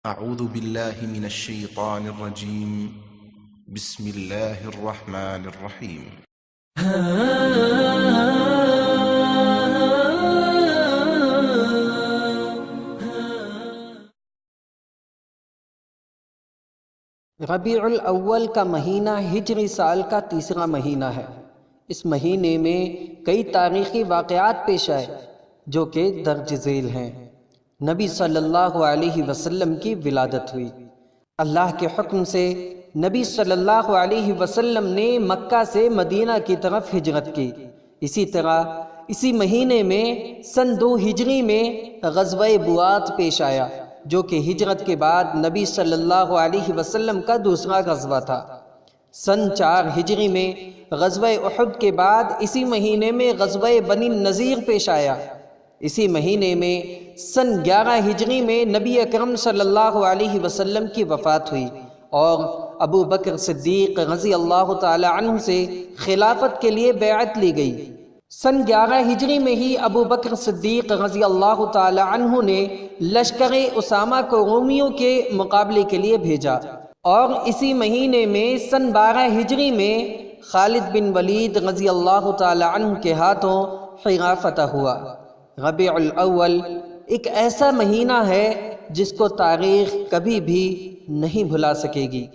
اعوذ باللہ من الشیطان الرجیم بسم اللہ الرحمن الرحیم ربیع الاول کا مہینہ ہجری سال کا تیسرا مہینہ ہے۔ اس مہینے میں کئی تاریخی واقعات پیش آئے جو کہ درج ذیل ہیں۔ نبی صلی اللہ علیہ وسلم کی ولادت ہوئی۔ اللہ کے حکم سے نبی صلی اللہ علیہ وسلم نے مکہ سے مدینہ کی طرف ہجرت کی۔ اسی طرح اسی مہینے میں سن 2 ہجری میں غزوہ بوات پیش آیا جو کہ ہجرت کے بعد نبی صلی اللہ علیہ وسلم کا دوسرا غزوہ تھا۔ سن 4 ہجری میں غزوہ احد کے بعد اسی مہینے میں غزوہ بنی النضیر پیش آیا۔ اسی مہینے میں سن 11 ہجری میں نبی اکرم صلی اللہ علیہ وسلم کی وفات ہوئی اور ابو بکر صدیق رضی اللہ تعالی عنہ سے خلافت کے لیے بیعت لی گئی۔ سن 11 ہجری میں ہی ابو بکر صدیق رضی اللہ تعالی عنہ نے لشکر اسامہ کو رومیوں کے مقابلے کے لیے بھیجا، اور اسی مہینے میں سن 12 ہجری میں خالد بن ولید رضی اللہ تعالی عنہ کے ہاتھوں حرا فتح ہوا۔ ربیع الاول ایک ایسا مہینہ ہے جس کو تاریخ کبھی بھی نہیں بھلا سکے گی۔